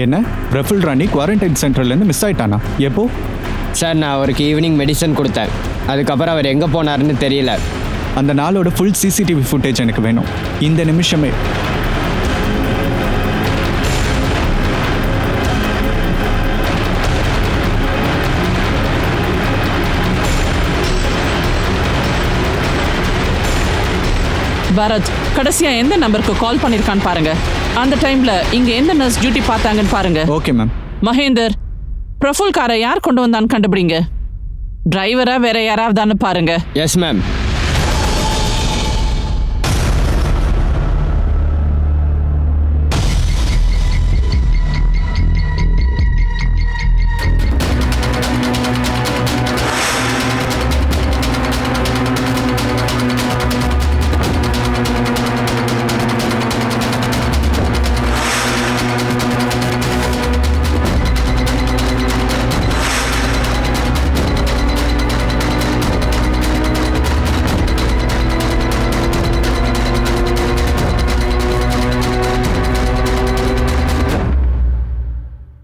என்ன, பிரஃபுல் ராணி குவாரண்டைன் சென்டர்லேருந்து மிஸ் ஆயிட்டானா? எப்போ? சார், நான் அவருக்கு ஈவினிங் மெடிசன் கொடுத்தேன். அதுக்கப்புறம் அவர் எங்கே போனாருன்னு தெரியல. அந்த நாளோட ஃபுல் சிசிடிவி ஃபுட்டேஜ் எனக்கு வேணும் இந்த நிமிஷமே. பரத் கடைசியா எந்த நம்பருக்கு கால் பண்ணிருக்கான்னு பாருங்க. அந்த டைம்ல இங்க எந்த நர்ஸ் டியூட்டி பார்த்தாங்கன்னு பாருங்க. Okay ma'am. மகேந்தர், பிரஃபுல் காரை யார் கொண்டு வந்தான்னு கண்டுபிடிங்க. டிரைவரா வேற யாராவதான்னு பாருங்க. S ma'am.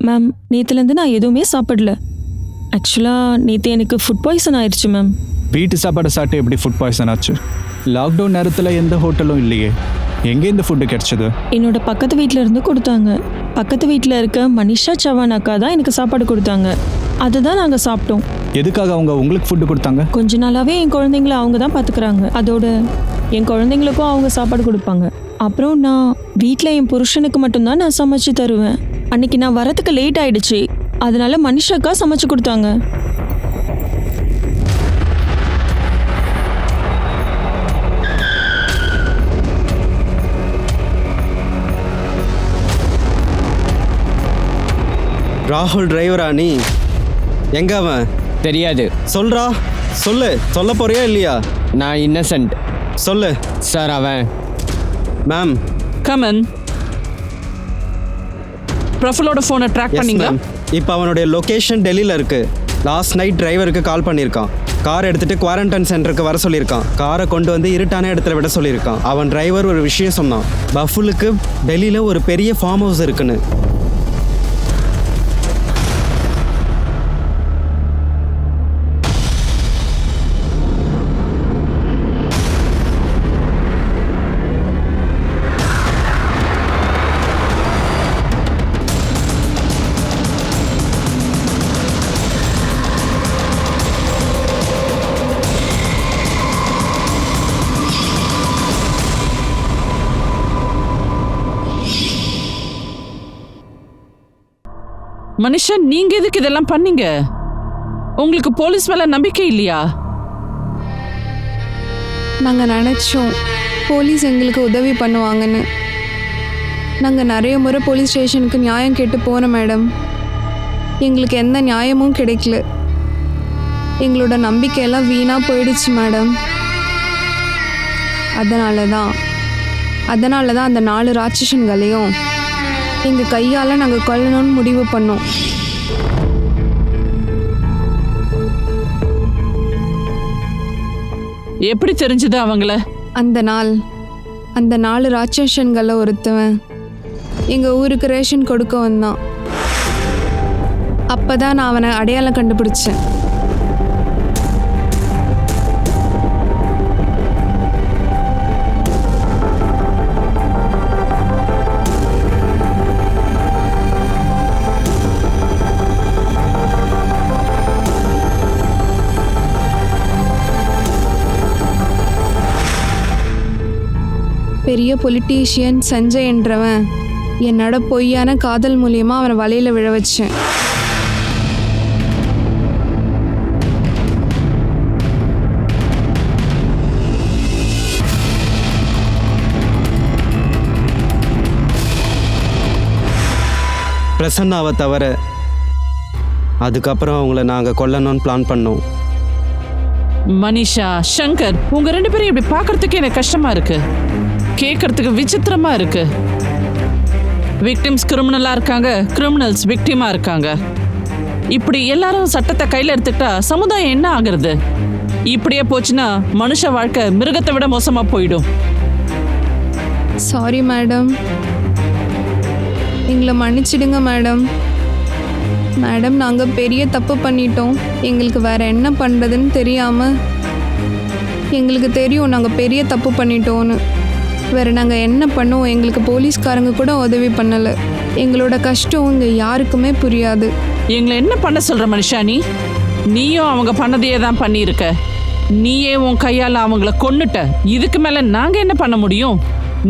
மேம், நேற்றுலேருந்து நான் எதுவுமே சாப்பிடல. ஆக்சுவலாக நேற்று எனக்கு ஃபுட் பாய்சன் ஆயிடுச்சு மேம். வீட்டு சாப்பாடை சாப்பிட்டு எப்படி ஃபுட் பாய்சன் ஆச்சு? லாக்டவுன் நேரத்தில் எந்த ஹோட்டலும் இல்லையே. எங்கேருந்து ஃபுட்டு கிடைச்சது? என்னோட பக்கத்து வீட்டில் இருந்து கொடுத்தாங்க. பக்கத்து வீட்டில் இருக்க மனிஷா சவான் அக்கா தான் எனக்கு சாப்பாடு கொடுத்தாங்க. அதை தான் நாங்கள் சாப்பிட்டோம். எதுக்காக அவங்க உங்களுக்கு ஃபுட்டு கொடுத்தாங்க? கொஞ்ச நாளாகவே என் குழந்தைங்கள அவங்க தான் பார்த்துக்கிறாங்க. அதோட என் குழந்தைங்களுக்கும் அவங்க சாப்பாடு கொடுப்பாங்க. அப்புறம் நான் வீட்டில் என் புருஷனுக்கு மட்டும்தான் நான் சமைச்சு தருவேன். அன்னைக்கு நான் வரதுக்கு லேட் ஆயிடுச்சு, அதனால மனிஷாக்கா சமைச்சு கொடுத்தாங்க. ராகுல் டிரைவரா நீ? எங்க அவன்? தெரியாது சொல்றா, சொல்லு. சொல்ல போறியா இல்லையா? நான் இன்னசென்ட் சொல்லு. சார். அவன் மேம். கமன். பிரஃபுலோட ஃபோனை ட்ராக் பண்ணீங்களா? இப்போ அவனுடைய லொகேஷன் டெல்லியில் இருக்கு. லாஸ்ட் நைட் டிரைவருக்கு கால் பண்ணியிருக்கான். கார் எடுத்துட்டு குவாரண்டைன் சென்டருக்கு வர சொல்லியிருக்கான். காரை கொண்டு வந்து இருட்டான இடத்துல விட சொல்லியிருக்கான். அவன் டிரைவர் ஒரு விஷயம் சொன்னான், பஃபுலுக்கு டெல்லியில் ஒரு பெரிய ஃபார்ம் ஹவுஸ் இருக்குன்னு. மனுஷன், நீங்க எதுக்கு இதெல்லாம் பண்ணீங்க? உங்களுக்கு போலீஸ் மேல நம்பிக்கை இல்லையா? நாங்கள் நினச்சோம் போலீஸ் எங்களுக்கு உதவி பண்ணுவாங்கன்னு. நாங்கள் நிறைய முறை போலீஸ் ஸ்டேஷனுக்கு நியாயம் கேட்டு போனோம் மேடம். எங்களுக்கு எந்த நியாயமும் கிடைக்கல. எங்களோட நம்பிக்கையெல்லாம் வீணாக போயிடுச்சு மேடம். அதனால தான் அந்த 4 ராட்சசன்களையும் எங்கள் கையால் நாங்கள் கொல்லணும்னு முடிவு பண்ணோம். எப்படி தெரிஞ்சது அவங்கள? அந்த 4 ராட்சசன்களில் ஒருத்தவன் எங்கள் ஊருக்கு ரேஷன் கொடுக்க வந்தான். அப்போ தான் நான் அவனை அடையாளம் கண்டுபிடிச்சேன். பெரிய பொலிட்டீஷியன் சஞ்சய் என்றவன் என்னோட பொய்யான காதல் மூலியமாக அவனை வலையில் விழ வச்சேன். பிரசன்னாவை தவிர அதுக்கப்புறம் அவங்கள நாங்கள் கொல்லணும்னு பிளான் பண்ணோம். மனிஷா, சங்கர், உங்க 2 பேரும் இப்படி பார்க்கறதுக்கு எனக்கு கஷ்டமா இருக்கு. கேட்கறதுக்கு விசித்திரமா இருக்கு. விக்டிம்ஸ் கிரிமினலா இருக்காங்க, கிரிமினல்ஸ் விக்டிமா இருக்காங்க. இப்படி எல்லாரும் சட்டத்தை கையில் எடுத்துக்கிட்டா சமுதாயம் என்ன ஆகுறது? இப்படியே போச்சுன்னா மனுஷ வாழ்க்கை மிருகத்தை விட மோசமா போயிடும். சாரி மேடம், எங்களை மன்னிச்சிடுங்க மேடம். நாங்கள் பெரிய தப்பு பண்ணிட்டோம். எங்களுக்கு வேற என்ன பண்ணுறதுன்னு தெரியாமல், எங்களுக்கு தெரியும் நாங்கள் பெரிய தப்பு பண்ணிட்டோன்னு. வேறு நாங்கள் என்ன பண்ணுவோம்? எங்களுக்கு போலீஸ்காரங்க கூட உதவி பண்ணலை. எங்களோட கஷ்டம் இங்கே யாருக்குமே புரியாது. எங்களை என்ன பண்ண சொல்கிற மனுஷா நீ? நீயும் அவங்க பண்ணதையே தான் பண்ணியிருக்க. நீயே உன் கையால் அவங்கள கொன்னுட்ட. இதுக்கு மேலே நாங்கள் என்ன பண்ண முடியும்?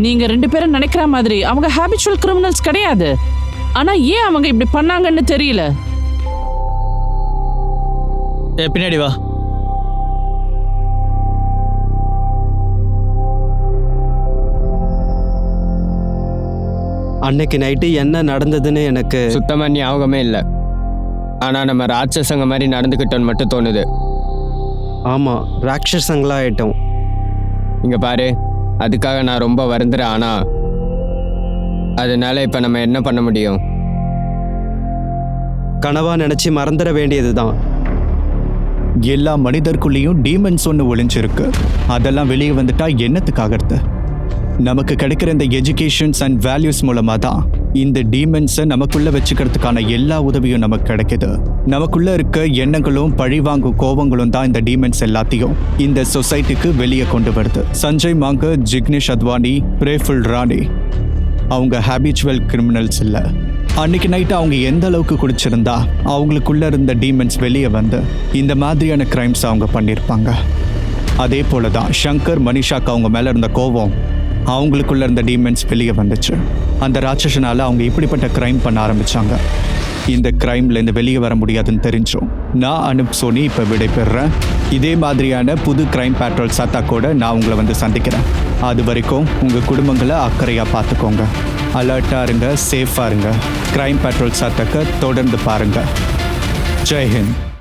நீங்கள் 2 பேரும் நினைக்கிற மாதிரி அவங்க ஹேபிச்சுவல் கிரிமினல்ஸ் கிடையாது. ஆனால் ஏன் அவங்க இப்படி பண்ணாங்கன்னு தெரியல. பின்னாடி வா. அன்னைக்கு நைட்டு என்ன நடந்ததுன்னு எனக்கு சுத்தமாக ஞாபகமே இல்லை. ஆனால் நம்ம ராட்சசங்க மாதிரி நடந்துக்கிட்டோன்னு மட்டும் தோணுது. ஆமாம், ராட்சசங்களா ஆயிட்டோம். இங்கே பாரு, அதுக்காக நான் ரொம்ப வருந்துறேன். ஆனால் அதனால இப்போ நம்ம என்ன பண்ண முடியும்? கனவா நினச்சி மறந்துட வேண்டியது தான். எல்லா மனிதருக்குள்ளேயும் டீமன்ஸ் ஒன்று ஒளிஞ்சிருக்கு. அதெல்லாம் வெளியே வந்துட்டா என்னத்துக்காகிறது? நமக்கு கிடைக்கிற இந்த எஜுகேஷன்ஸ் அண்ட் வேல்யூஸ் மூலமாக தான் இந்த டீமன்ஸை நமக்குள்ள வச்சுக்கிறதுக்கான எல்லா உதவியும் நமக்கு கிடைக்குது. நமக்குள்ள இருக்க எண்ணங்களும் பழிவாங்கும் கோபங்களும் தான் இந்த டீமன்ஸ் எல்லாத்தையும் இந்த சொசைட்டிக்கு வெளியே கொண்டு வருது. சஞ்சய் மாங்கர், ஜிக்னேஷ் அத்வானி, பிரேஃபுல் ராணி அவங்க ஹேபிச்சுவல் கிரிமினல்ஸ் இல்லை. அன்னைக்கு நைட்டு அவங்க எந்த அளவுக்கு குடிச்சிருந்தா அவங்களுக்குள்ள இருந்த டீமன்ஸ் வெளியே வந்து இந்த மாதிரியான கிரைம்ஸ் அவங்க பண்ணியிருப்பாங்க. அதே போல தான் ஷங்கர், மனிஷாக்கு அவங்க மேலே இருந்த கோபம் அவங்களுக்குள்ள இருந்த டீமன்ஸ் வெளியே வந்துச்சு. அந்த ராட்சசனால அவங்க இப்படிப்பட்ட கிரைம் பண்ண ஆரம்பிச்சாங்க. இந்த கிரைம்லேருந்து வெளியே வர முடியாதுன்னு தெரிஞ்சோம். நான் அனுப் சோனி இப்போ விடை பெறுறேன். இதே மாதிரியான புது கிரைம் பேட்ரோல் சத்தாக்கோட நான் உங்களை வந்து சந்திக்கிறேன். அது வரைக்கும் உங்கள் குடும்பங்களை அக்கறையாக பார்த்துக்கோங்க. அலர்ட்டாக இருங்க, சேஃபாக இருங்க. கிரைம் பேட்ரோல் சத்தாக்க தொடர்ந்து பாருங்கள். ஜெய் ஹிந்த்.